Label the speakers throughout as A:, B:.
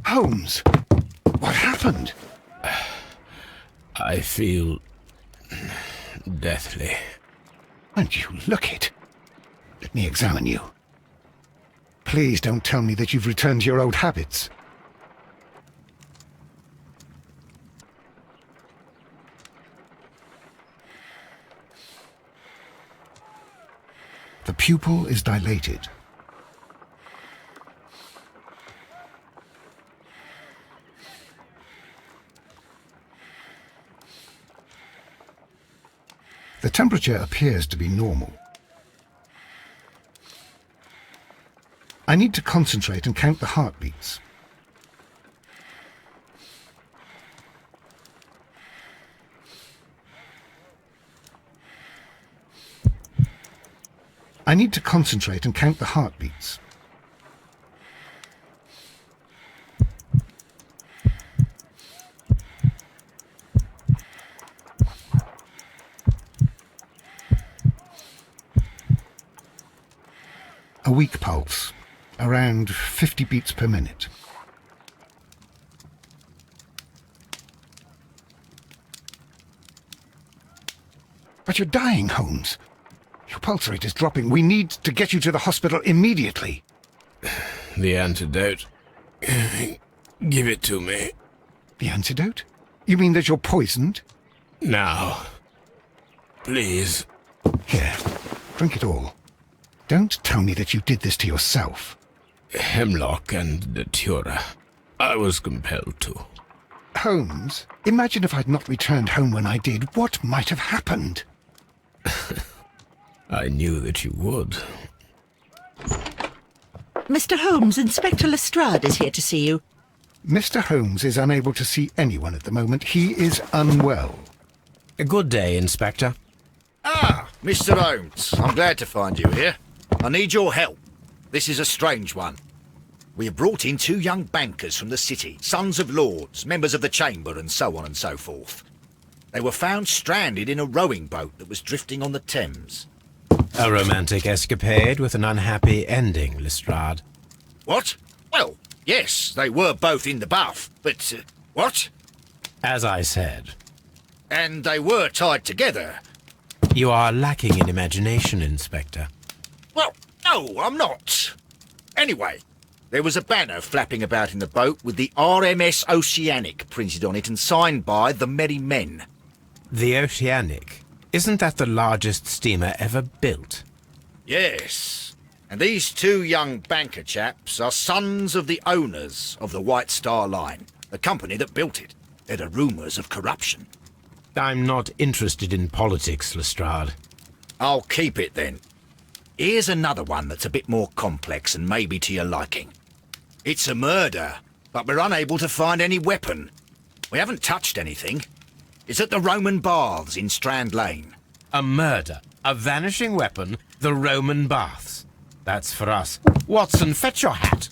A: Holmes, what happened?
B: I feel deathly.
A: And you look it. Let me examine you. Please don't tell me that you've returned to your old habits. The pupil is dilated. The temperature appears to be normal. I need to concentrate and count the heartbeats. I need to concentrate and count the heartbeats. A weak pulse, around 50 beats per minute. But you're dying, Holmes. Your pulse rate is dropping. We need to get you to the hospital immediately.
B: The antidote. Give it to me.
A: The antidote? You mean that you're poisoned?
B: Now. Please.
A: Here, drink it all. Don't tell me that you did this to yourself.
B: Hemlock and datura. I was compelled to.
A: Holmes, imagine if I'd not returned home when I did. What might have happened?
B: I knew that you would.
C: Mr. Holmes, Inspector Lestrade is here to see you.
A: Mr. Holmes is unable to see anyone at the moment. He is unwell.
D: A good day, Inspector.
E: Ah, Mr. Holmes, I'm glad to find you here. I need your help. This is a strange one. We have brought in 2 young bankers from the city, sons of lords, members of the Chamber, and so on and so forth. They were found stranded in a rowing boat that was drifting on the Thames.
D: A romantic escapade with an unhappy ending, Lestrade.
E: What? Well, yes, they were both in the buff, but... what?
D: As I said,
E: And they were tied together.
D: you are lacking in imagination, Inspector.
E: Well, no, I'm not. Anyway, there was a banner flapping about in the boat with the RMS Oceanic printed on it and signed by the Merry Men.
D: The Oceanic. Isn't that the largest steamer ever built?
E: Yes, and these 2 young banker chaps are sons of the owners of the White Star Line, the company that built it. There are rumours of corruption.
D: I'm not interested in politics, Lestrade.
E: I'll keep it then. Here's another one that's a bit more complex and maybe to your liking. It's a murder, but we're unable to find any weapon. We haven't touched anything. It's at the Roman Baths in Strand Lane.
D: A murder, a vanishing weapon, the Roman baths. That's for us. Watson, fetch your hat.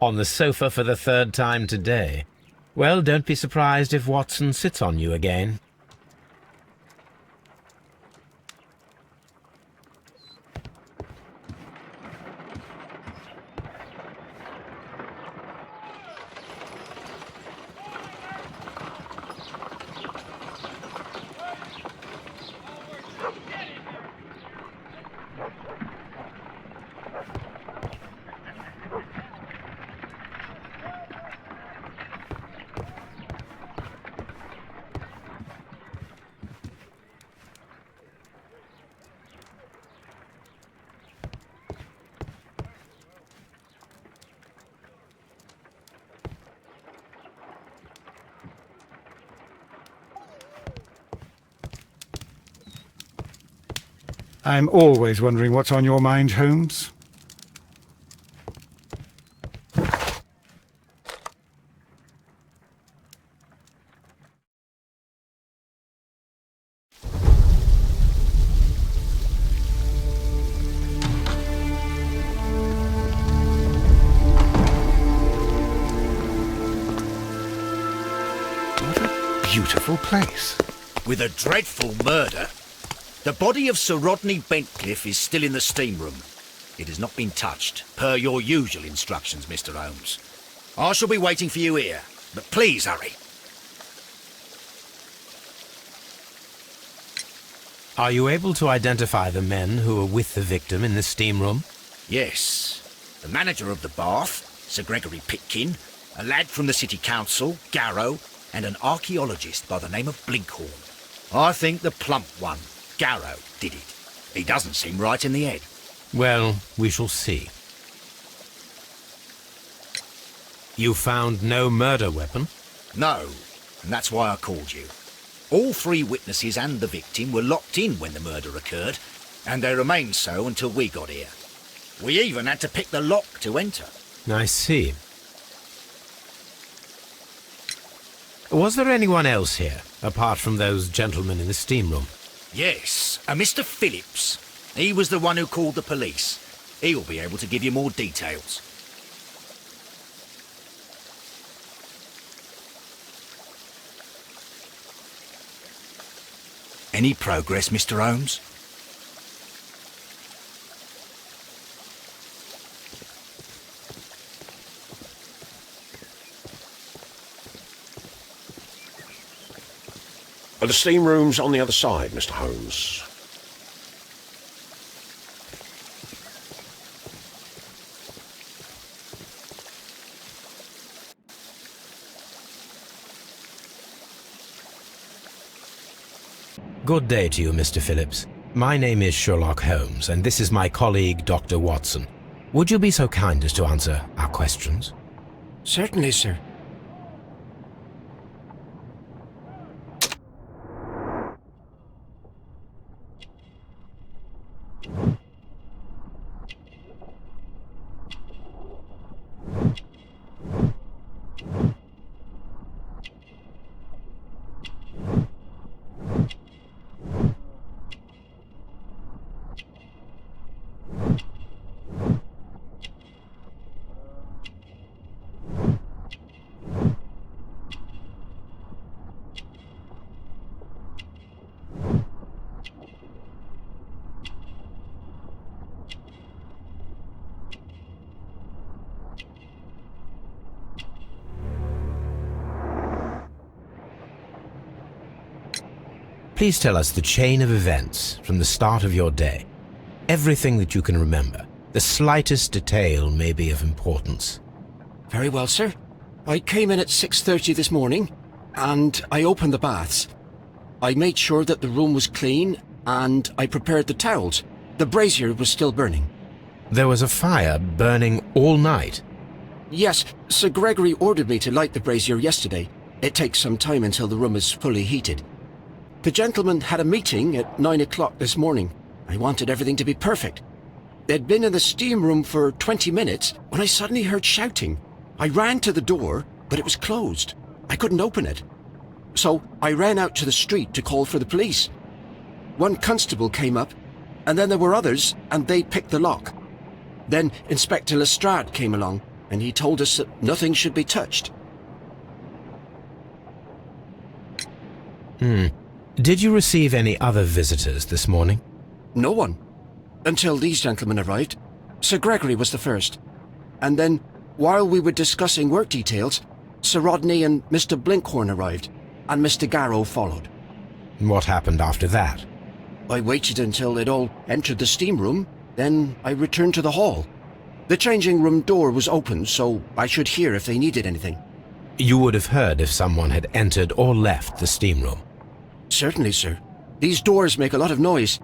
D: On the sofa for the third time today. Well, don't be surprised if Watson sits on you again.
A: I'm always wondering what's on your mind, Holmes. What a beautiful place.
E: With a dreadful murder. The body of Sir Rodney Bentcliffe is still in the steam room. It has not been touched, per your usual instructions, Mr. Holmes. I shall be waiting for you here, but please hurry.
D: Are you able to identify the men who were with the victim in the steam room?
E: Yes. The manager of the bath, Sir Gregory Pitkin, a lad from the City Council, Garrow, and an archaeologist by the name of Blinkhorn. I think the plump one, Garrow, did it. He doesn't seem right in the head.
D: Well, we shall see. You found no murder weapon?
E: No, and that's why I called you. All three witnesses and the victim were locked in when the murder occurred, and they remained so until we got here. We even had to pick the lock to enter.
D: I see. Was there anyone else here, apart from those gentlemen in the steam room?
E: Yes, a Mr. Phillips. He was the one who called the police. He'll be able to give you more details. Any progress, Mr. Holmes?
F: The steam room's on the other side, Mr. Holmes.
D: Good day to you, Mr. Phillips. My name is Sherlock Holmes, and this is my colleague, Dr. Watson. Would you be so kind as to answer our questions?
G: Certainly, sir.
D: Please tell us the chain of events from the start of your day. Everything that you can remember. The slightest detail may be of importance.
G: Very well, sir. I came in at 6:30 this morning, and I opened the baths. I made sure that the room was clean, and I prepared the towels. The brazier was still burning.
D: There was a fire burning all night.
G: Yes, Sir Gregory ordered me to light the brazier yesterday. It takes some time until the room is fully heated. The gentlemen had a meeting at 9 o'clock this morning. I wanted everything to be perfect. They'd been in the steam room for 20 minutes when I suddenly heard shouting. I ran to the door, but it was closed. I couldn't open it. So I ran out to the street to call for the police. One constable came up, and then there were others, and they picked the lock. Then Inspector Lestrade came along. and he told us that nothing should be touched.
D: Did you receive any other visitors this morning?
G: No one. Until these gentlemen arrived. Sir Gregory was the first. And then, while we were discussing work details, Sir Rodney and Mr. Blinkhorn arrived, and Mr. Garrow followed.
D: What happened after that?
G: I waited until they'd all entered the steam room, then I returned to the hall. The changing room door was open, so I should hear if they needed anything.
D: You would have heard if someone had entered or left the steam room.
G: Certainly, sir. These doors make a lot of noise.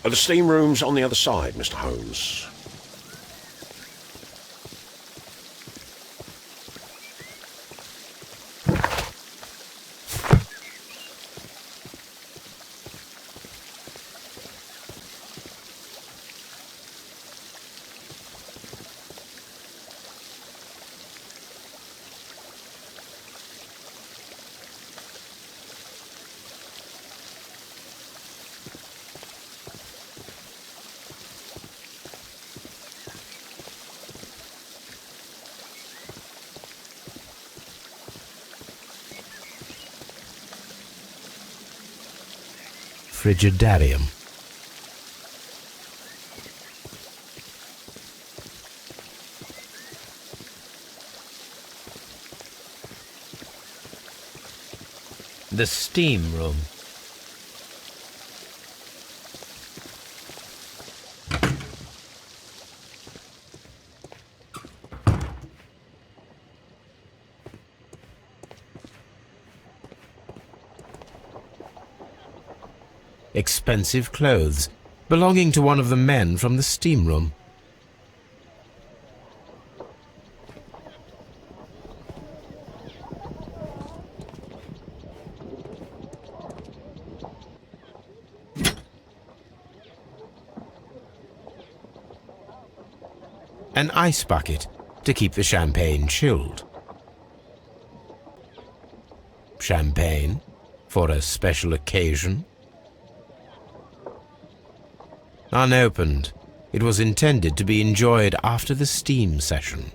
F: The steam room's on the other side, Mr. Holmes.
D: Frigidarium. The steam room. Expensive clothes belonging to one of the men from the steam room. An ice bucket to keep the champagne chilled. Champagne for a special occasion. Unopened, it was intended to be enjoyed after the steam session.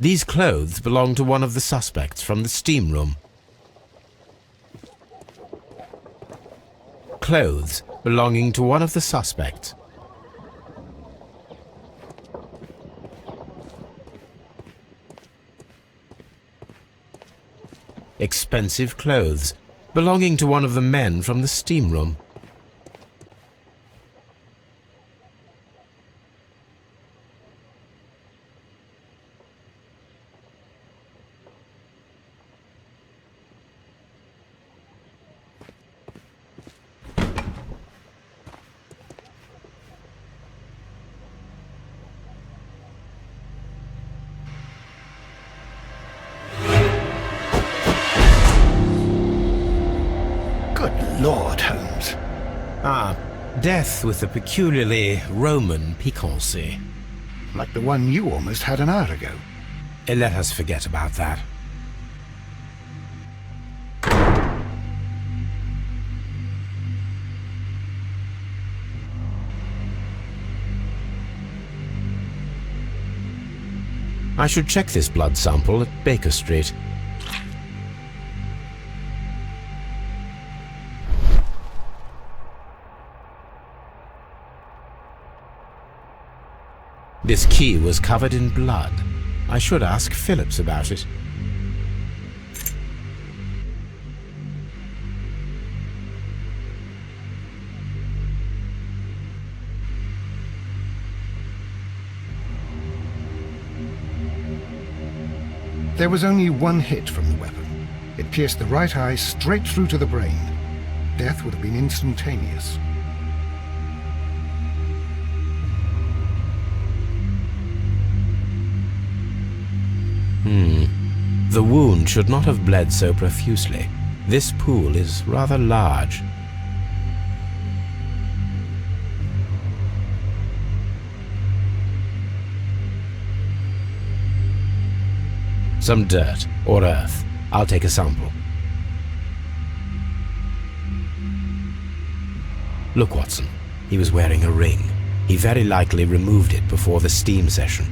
D: These clothes belong to one of the suspects from the steam room. Clothes belonging to one of the suspects. Expensive clothes belonging to one of the men from the steam room.
A: Lord, Holmes.
D: Ah, death with a peculiarly Roman piquancy.
A: Like the one you almost had an hour ago.
D: Let us forget about that. I should check this blood sample at Baker Street. This key was covered in blood. I should ask Phillips about it.
A: There was only one hit from the weapon. It pierced the right eye straight through to the brain. Death would have been instantaneous.
D: The wound should not have bled so profusely. This pool is rather large. Some dirt or earth. I'll take a sample. Look, Watson. He was wearing a ring. He very likely removed it before the steam session.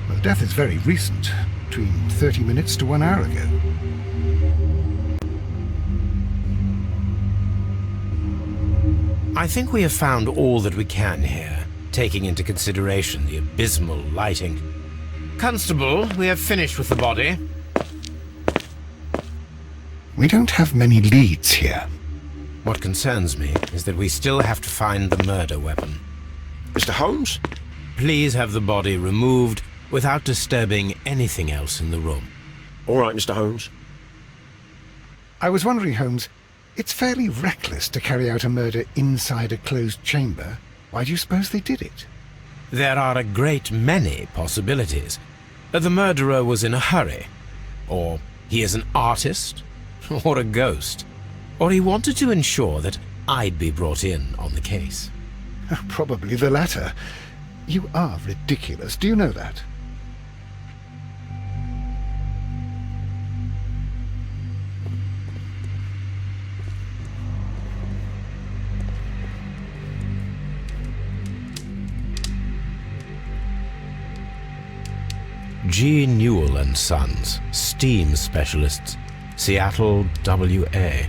A: Well, death is very recent, between 30 minutes to 1 hour ago.
D: I think we have found all that we can here, taking into consideration the abysmal lighting. Constable, we have finished with the body.
A: We don't have many leads here.
D: What concerns me is that we still have to find the murder weapon.
F: Mr. Holmes?
D: Please have the body removed without disturbing anything else in the room.
F: All right, Mr. Holmes.
A: I was wondering, Holmes, it's fairly reckless to carry out a murder inside a closed chamber. Why do you suppose they did it?
D: There are a great many possibilities. The murderer was in a hurry. Or he is an artist. Or a ghost. Or he wanted to ensure that I'd be brought in on the case.
A: Probably the latter. You are ridiculous, do you know that?
D: G. Newell and Sons, steam specialists, Seattle, WA.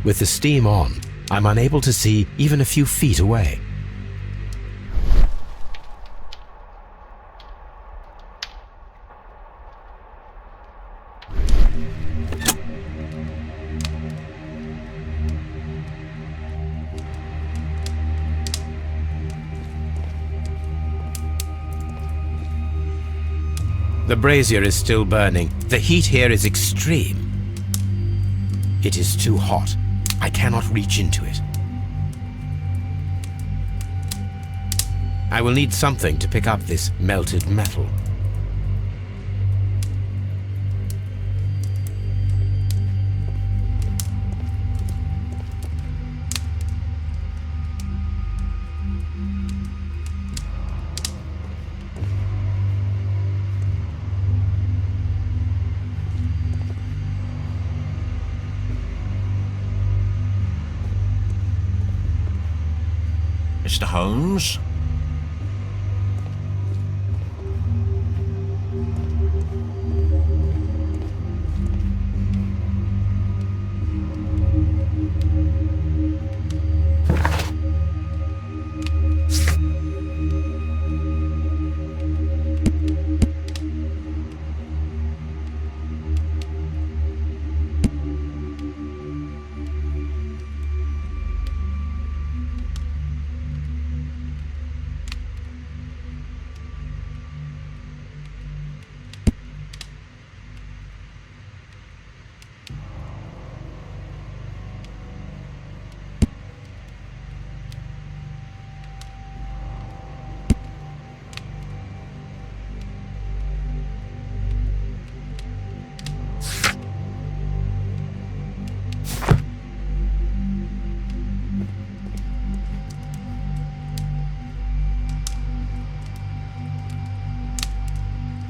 D: With the steam on, I'm unable to see even a few feet away. The brazier is still burning. The heat here is extreme. It is too hot. I cannot reach into it. I will need something to pick up this melted metal.
F: Mr. Holmes?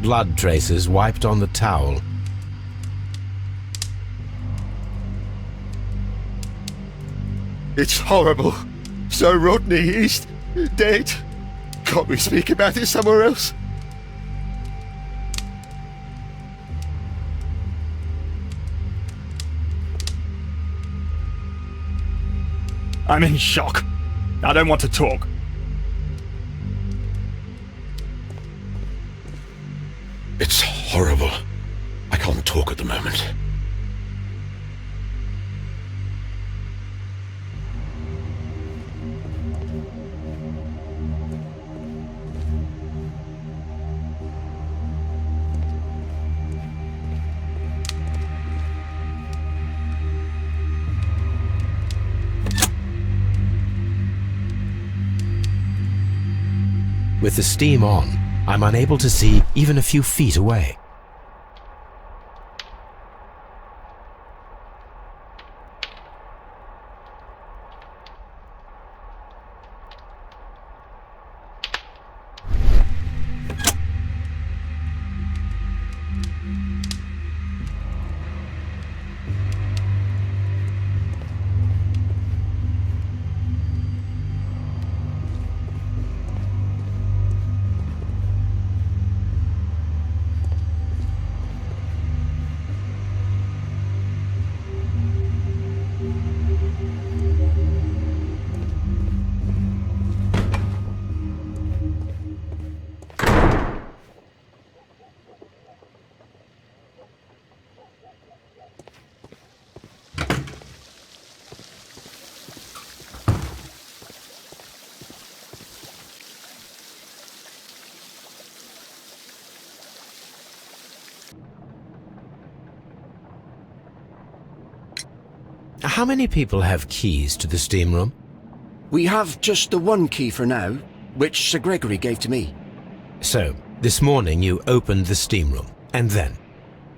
D: Blood traces wiped on the towel.
H: It's horrible. So Rodney, Dead? Can't we speak about it somewhere else?
I: I'm in shock. I don't want to talk.
F: It's horrible. I can't talk at the moment.
D: With the steam on, I'm unable to see even a few feet away. How many people have keys to the steam room?
G: We have just the one key for now, which Sir Gregory gave to me.
D: So, this morning you opened the steam room, and then?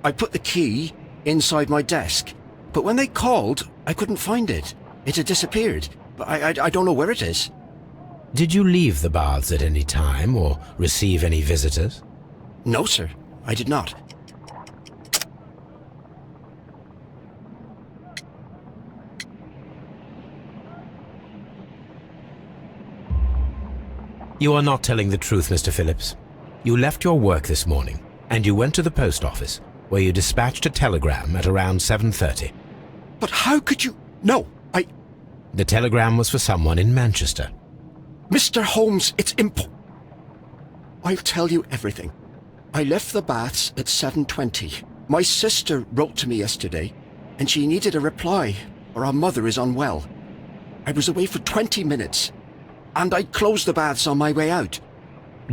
G: I put the key inside my desk, but when they called, I couldn't find it. It had disappeared, but I don't know where it is.
D: Did you leave the baths at any time, or receive any visitors?
G: No, sir, I did not.
D: You are not telling the truth, Mr. Phillips. You left your work this morning, and you went to the post office, where you dispatched a telegram at around 7:30.
G: But how could you... No,
D: The telegram was for someone in Manchester.
G: Mr. Holmes, it's I'll tell you everything. I left the baths at 7:20. My sister wrote to me yesterday, and she needed a reply, or our mother is unwell. I was away for 20 minutes, and I closed the baths on my way out.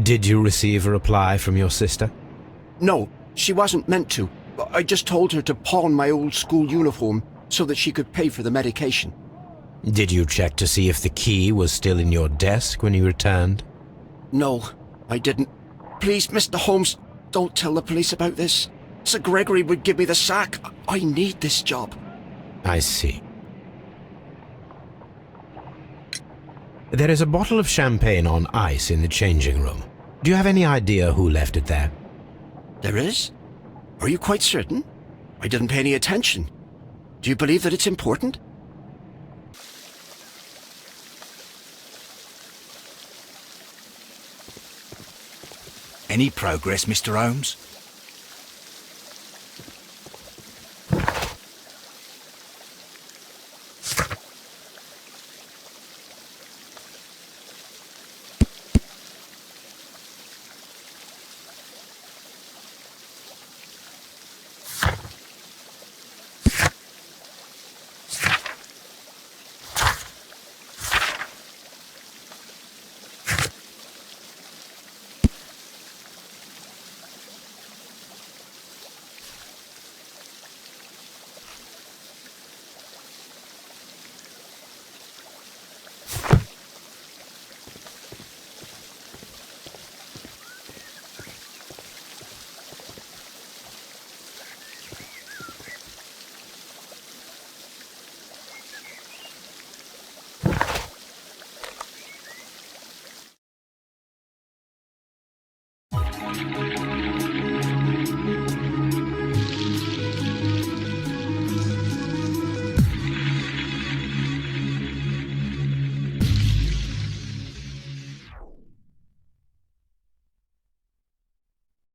D: Did you receive a reply from your sister?
G: No, she wasn't meant to. I just told her to pawn my old school uniform so that she could pay for the medication.
D: Did you check to see if the key was still in your desk when you returned?
G: No, I didn't. Please, Mr. Holmes, don't tell the police about this. Sir Gregory would give me the sack. I need this job.
D: I see. There is a bottle of champagne on ice in the changing room. Do you have any idea who left it there?
G: There is? Are you quite certain? I didn't pay any attention. Do you believe that it's important?
E: Any progress, Mr. Holmes?